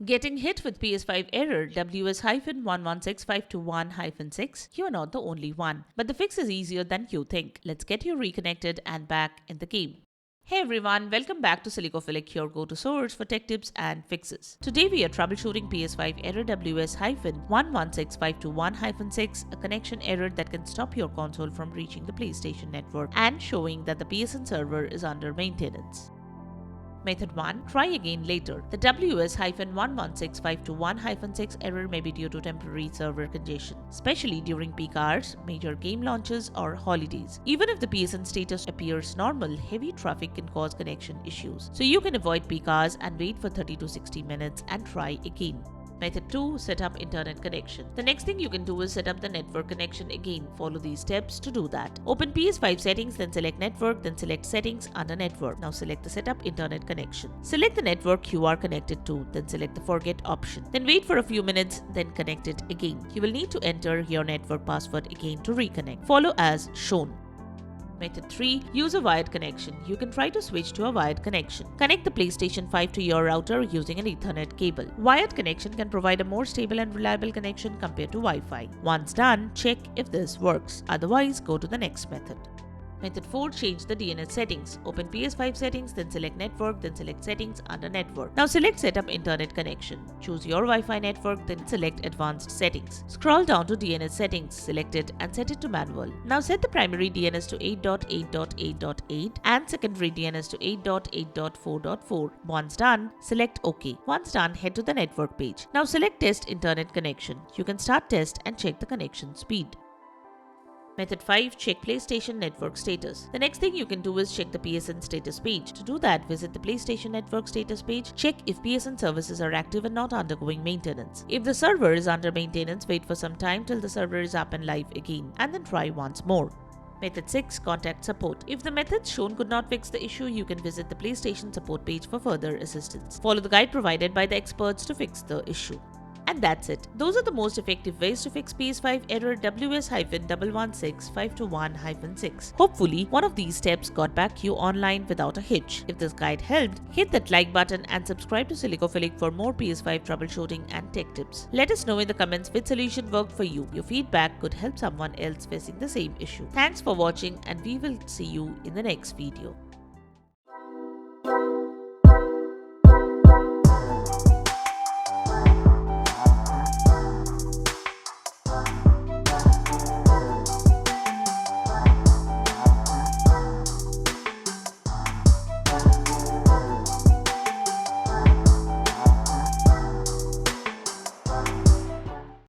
Getting hit with PS5 error WS-116521-6? You are not the only one. But the fix is easier than you think. Let's get you reconnected and back in the game. Hey everyone, welcome back to Silicophilic, your go-to source for tech tips and fixes. Today we are troubleshooting PS5 error WS-116521-6, a connection error that can stop your console from reaching the PlayStation network and showing that the PSN server is under maintenance. Method 1. Try again later. The WS-116521-6 error may be due to temporary server congestion, especially during peak hours, major game launches, or holidays. Even if the PSN status appears normal, heavy traffic can cause connection issues. So you can avoid peak hours and wait for 30 to 60 minutes and try again. Method 2. Set up internet connection. The next thing you can do is set up the network connection again. Follow these steps to do that. Open PS5 settings, then select network, then select settings under network. Now select the setup internet connection. Select the network you are connected to, then select the forget option. Then wait for a few minutes, then connect it again. You will need to enter your network password again to reconnect. Follow as shown. Method 3. Use a wired connection. You can try to switch to a wired connection. Connect the PlayStation 5 to your router using an Ethernet cable. Wired connection can provide a more stable and reliable connection compared to Wi-Fi. Once done, check if this works. Otherwise, go to the next method. Method 4. Change the DNS settings. Open PS5 settings, then select network, then select settings under network. Now select setup internet connection. Choose your Wi-Fi network, then select advanced settings. Scroll down to DNS settings, select it and set it to manual. Now set the primary DNS to 8.8.8.8 and secondary DNS to 8.8.4.4. Once done, select OK. Once done, head to the network page. Now select test internet connection. You can start test and check the connection speed. Method 5. Check PlayStation network status. The next thing you can do is check the PSN status page. To do that, visit the PlayStation network status page. Check if PSN services are active and not undergoing maintenance. If the server is under maintenance, wait for some time till the server is up and live again, and then try once more. Method 6. Contact support. If the methods shown could not fix the issue, you can visit the PlayStation support page for further assistance. Follow the guide provided by the experts to fix the issue. And that's it. Those are the most effective ways to fix PS5 error WS-116521-6. Hopefully, one of these steps got back you online without a hitch. If this guide helped, hit that like button and subscribe to Silicophilic for more PS5 troubleshooting and tech tips. Let us know in the comments which solution worked for you. Your feedback could help someone else facing the same issue. Thanks for watching, and we will see you in the next video.